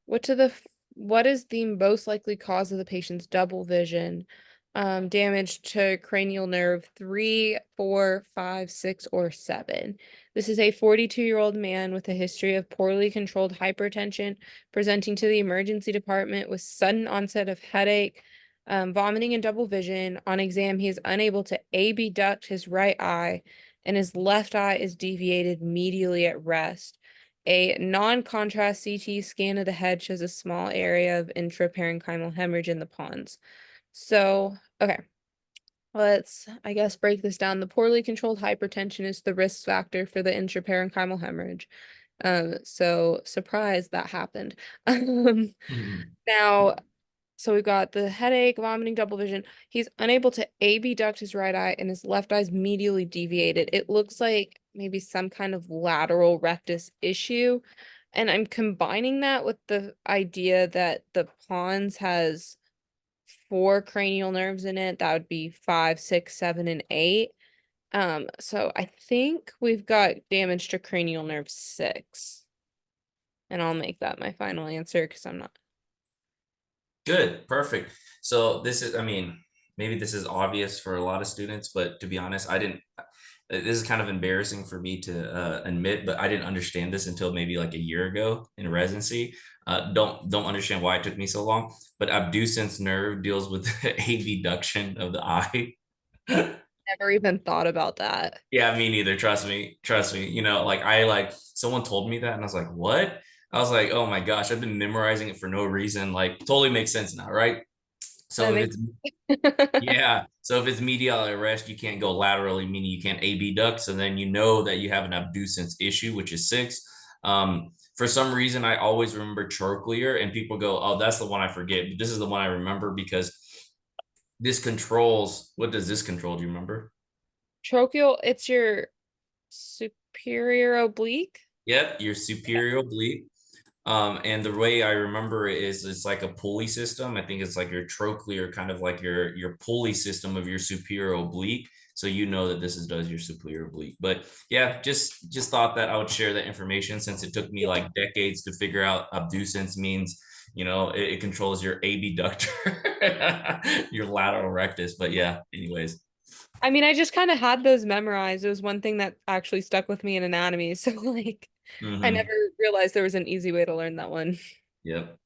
What is the most likely cause of the patient's double vision? Damage to cranial nerve 3, 4, 5, 6, or 7. This is a 42-year-old man with a history of poorly controlled hypertension presenting to the emergency department with sudden onset of headache, vomiting, and double vision. On exam, he is unable to abduct his right eye, and his left eye is deviated medially at rest. A non-contrast CT scan of the head shows a small area of intraparenchymal hemorrhage in the pons. So, okay, let's, I guess, break this down. The poorly controlled hypertension is the risk factor for the intraparenchymal hemorrhage. So surprise that happened. Mhm. Now, so we've got the headache, vomiting, double vision. He's unable to abduct his right eye and his left eye's medially deviated. It looks like maybe some kind of lateral rectus issue. And I'm combining that with the idea that the pons has 4 cranial nerves in it. That would be 5, 6, 7, and 8. So I think we've got damage to cranial nerve 6. And I'll make that my final answer because I'm not. Good, perfect. So this is, I mean, maybe this is obvious for a lot of students, but to be honest, I didn't. This is kind of embarrassing for me to admit, but I didn't understand this until maybe like a year ago in residency. Don't understand why it took me so long. But abducens nerve deals with abduction of the eye. Never even thought about that. Yeah, me neither. Trust me. Trust me. Like I like someone told me that and I was like, what? I was like, oh my gosh, I've been memorizing it for no reason. Like totally makes sense now, right? That So if makes it's yeah, so if it's medial arrest, you can't go laterally, meaning you can't AB duct. So then you know that you have an abducens issue, which is 6. For some reason, I always remember trochlear, and people go, "Oh, that's the one I forget." But this is the one I remember because this controls. What does this control? Do you remember? Trochial, it's your superior oblique. Yep, your superior oblique. And the way I remember it is it's like a pulley system. I think it's like your trochlear, kind of like your pulley system of your superior oblique. So you know that this is does your superior oblique. But yeah, just thought that I would share that information since it took me like decades to figure out abducens means, it controls your abductor, your lateral rectus. But yeah, anyways. I mean, I just kind of had those memorized. It was one thing that actually stuck with me in anatomy. So, like, I never Hmm. realized there was an easy way to learn that one. Yep.